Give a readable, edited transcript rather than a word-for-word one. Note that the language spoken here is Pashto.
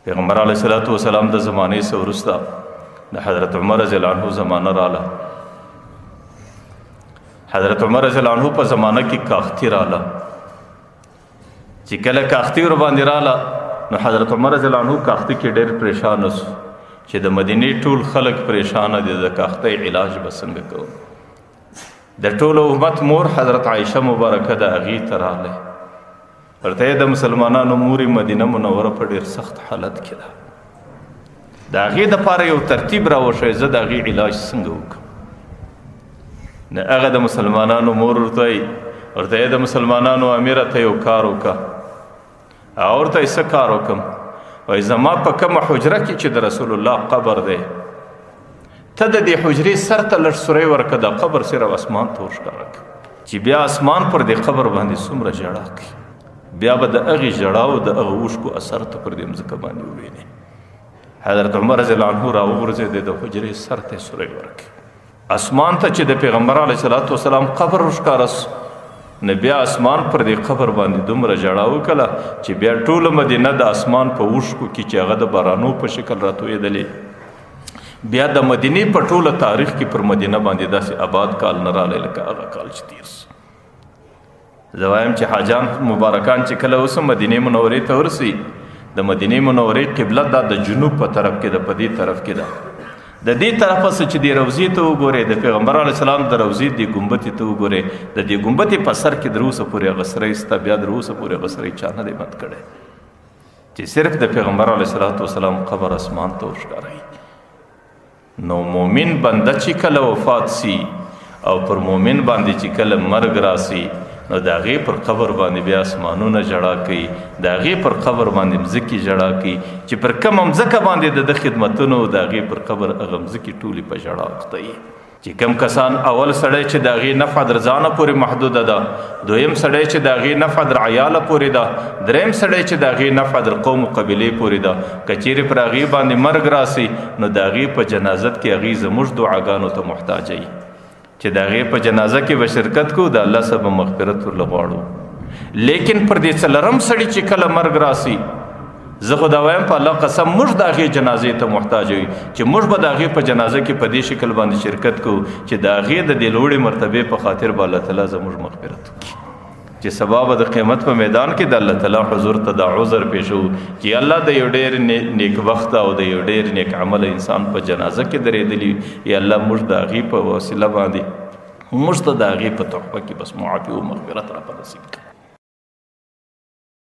پیغمبر علیه الصلاۃ والسلام د زمانې څخه وروسته د حضرت عمر رضی الله عنه زمانه راله. حضرت عمر رضی الله عنه په زمانه کې کاختی راله. چې کله کاختی ور باندې راله نو حضرت عمر رضی الله عنه کاختی کې ډېر پریشان وسو چې د مدینې ټول خلک پریشان دي د کاختی علاج به څنګه کوو. د ټول امت مور حضرت عایشه مبارکه د هغې ته راغلی ورته د مسلمانانو مورې مدینه منوره په ډېر سخت حالت کې ده، د هغې دپاره یو ترتیب راوښی زه د هغې علاج څنګه وکړم. نو هغه د مسلمانانو مور ورته د مسلمانانو امیره ته یو کار وکړه. هغه ورته یې څه کار وکړم؟ وایي زما په کومه حجره کې چې د رسول الله قبر دی ته د دې حجرې سر ته لږ سوری ورکړه، د قبر صرف اسمان ته ورښکاره کړه چې بیا اسمان پر دې قبر باندې څومره ژړا کوي، بیا به د هغې ژړا او د هغه اوښکو اثر ته پر دې مځکه باندې ووینې. حضرت عمر رضی الله عنه راوغورځېد، د حجرې سر ته یې سوری ورکړي اسمان ته چې د پیغمبر علیه صلات وسلام قبر ورښکاره سو. نو بیا اسمان پر دې قبر باندې دومره ژړا وکړه چې بیا ټوله مدینه د اسمان په اوښکو کې چې هغه د بارانو په شکل راتویدلې، بیا د مدینې په ټوله تاریخ کې پر مدینه باندې داسې آباد کال نه رالی لکه هغه کال چې تیر سو. زه وایم چې حاجان مبارکان چې کله اوس مدینې منورې ته ورسي، د مدینې منورې قبله دا د جنوب په طرف کې ده، په دې طرف کې ده. د دې طرفه څه چې دې روضې ته وګورئ، د پیغمبر علیه السلام د روضې دې ګمبتې ته وګورئ، د دې ګمبتې په سر کې در اوسه پورې هغه سری سته، بیا در اوسه پورې هغه سری چا نه دی بند کړی چې صرف د پیغمبر علیه الصلاۃ والسلام قبر اسمان ته ورښکاروي. نو مومن بنده چې کله وفات سی او پر مومن باندې چې کله مرګ راسي نو د هغې پر قبر باندې بیا اسمانونه ژړا کوي، د هغې پر قبر باندې مځکې ژړا کوي چې پر کومه مځکه باندې د خدمتونو د هغې پر قبر هغه مځکې ټولې په ژړا اخته وي. چې کوم کسان اول سړی چې د هغې نفع در ځانه پورې محدوده ده، دویم سړی چې د هغې نفع در عیاله پورې ده، دریم سړی چې د هغې نفع در قوم و قبیلې پورې ده. که چیرې پر هغې باندې مرګ راسي نو د هغې په جنازت کې هغې زموږ دعاګانو ته محتاج وي چې د هغې په جنازه کې به شرکت کوو، د الله څخه به مغفرت ورله غواړو. لیکن پر دې څلرم سړي چې کله مرګ راسي، زه خو دا وایم په الله قسم موږ د هغې جنازې ته محتاج یو چې موږ به د هغې په جنازه کې په دې شکل باندې شرکت کوو چې د هغې د دې لوړې مرتبې په خاطر به الله تعالی زموږ مغفرت وکړي، چې سبا به د قیامت په میدان کې د الله تعالی حضور ته دا عذر پیښو چې الله د یو ډېر نیکبخته او د یو ډېر نیک عمله انسان په جنازه کې درېدلي، یا الله موږ د هغې په وسیله باندې موږ ته د هغې په تحفه کې بس معافي او مغفرت را په نصیب کړي.